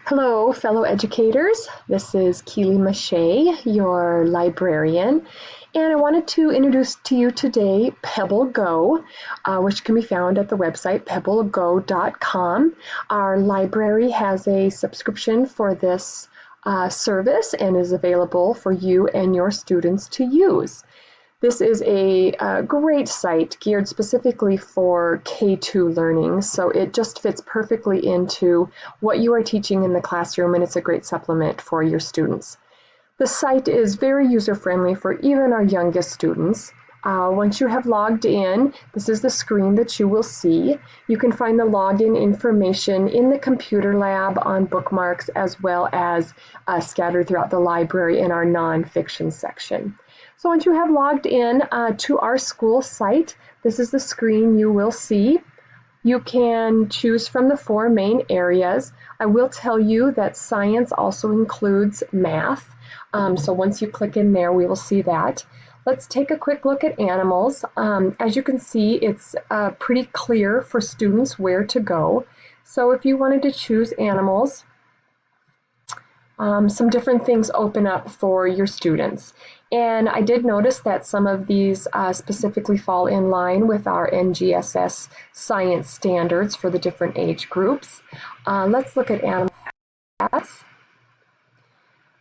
Hello, fellow educators. This is Keely Muscha, your librarian, and I wanted to introduce to you today Pebble Go, which can be found at the website pebblego.com. Our library has a subscription for this service and is available for you and your students to use. This is a great site geared specifically for K-2 learning, so it just fits perfectly into what you are teaching in the classroom, and it's a great supplement for your students. The site is very user-friendly for even our youngest students. Once you have logged in, this is the screen that you will see. You can find the login information in the computer lab on bookmarks as well as scattered throughout the library in our nonfiction section. So once you have logged in to our school site, this is the screen you will see. You can choose from the four main areas. I will tell you that science also includes math. So once you click in there, we will see that. Let's take a quick look at animals. As you can see, it's pretty clear for students where to go. So if you wanted to choose animals, some different things open up for your students. And I did notice that some of these specifically fall in line with our NGSS science standards for the different age groups. Let's look at animal habitats.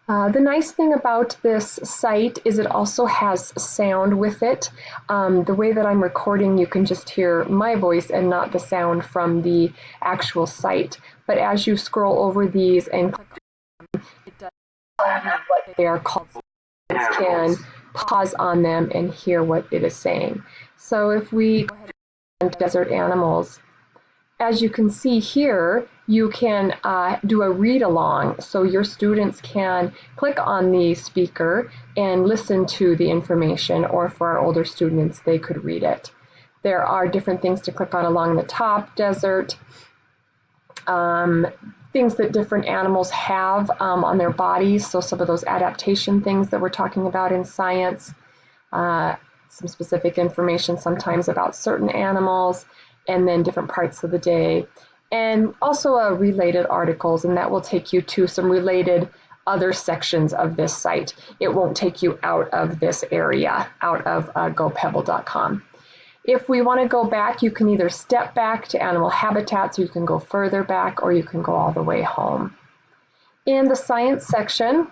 The nice thing about this site is it also has sound with it. The way that I'm recording, you can just hear my voice and not the sound from the actual site. But as you scroll over these and click on them, it does tell you what they are called. You can pause on them and hear what it is saying. So if we go ahead and desert animals, as you can see here, you can do a read along, so your students can click on the speaker and listen to the information, or for our older students, they could read it. There are different things to click on along the top, desert, things that different animals have on their bodies, so some of those adaptation things that we're talking about in science, some specific information sometimes about certain animals, and then different parts of the day, and also related articles, and that will take you to some related other sections of this site. It won't take you out of this area, out of gopebble.com. If we want to go back, you can either step back to animal habitats, or you can go further back, or you can go all the way home. In the science section,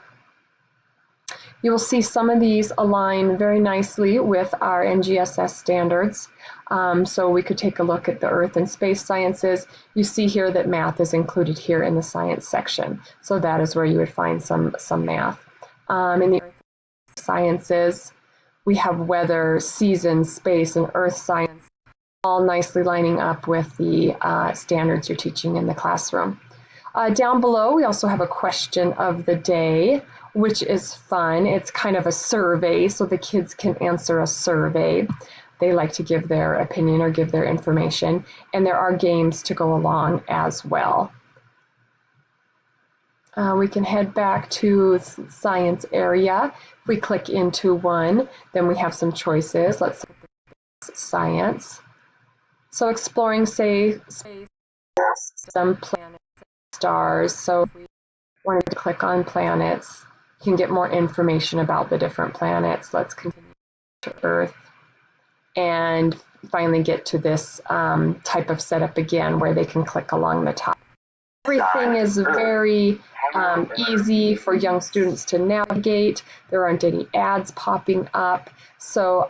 you will see some of these align very nicely with our NGSS standards. So we could take a look at the Earth and space sciences. You see here that math is included here in the science section. So that is where you would find some math. In the Earth sciences, we have weather, seasons, space, and Earth science, all nicely lining up with the standards you're teaching in the classroom. Down below, we also have a question of the day, which is fun. It's kind of a survey, so the kids can answer a survey. They like to give their opinion or give their information, and there are games to go along as well. We can head back to science area. If we click into one, then we have some choices. Let's look at science. So exploring, say, space, some planets, stars. So if we wanted to click on planets, you can get more information about the different planets. Let's continue to Earth and finally get to this type of setup again where they can click along the top. Everything is very easy for young students to navigate. There aren't any ads popping up, so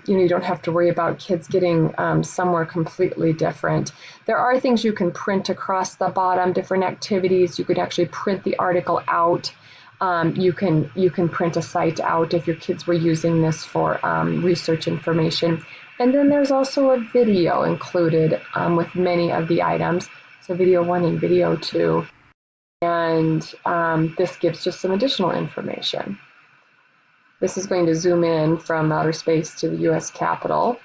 you don't have to worry about kids getting somewhere completely different. There are things you can print across the bottom, different activities. You could actually print the article out. You can print a site out if your kids were using this for research information. And then there's also a video included with many of the items. So video 1 and video 2. And this gives just some additional information. This is going to zoom in from outer space to the US Capitol.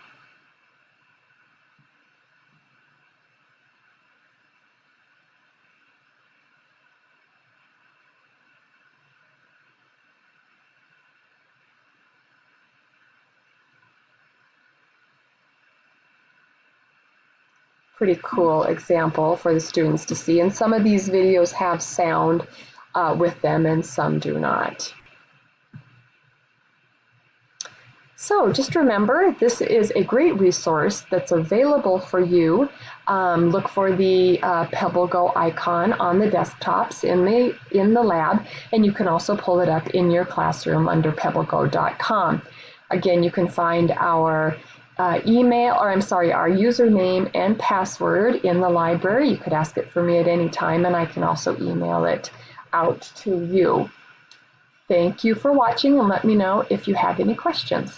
pretty cool example for the students to see. And some of these videos have sound with them and some do not. So just remember, this is a great resource that's available for you. Look for the Pebble Go icon on the desktops in the lab, and you can also pull it up in your classroom under pebblego.com. Again, you can find our our username and password in the library. You could ask it for me at any time, and I can also email it out to you. Thank you for watching, and let me know if you have any questions.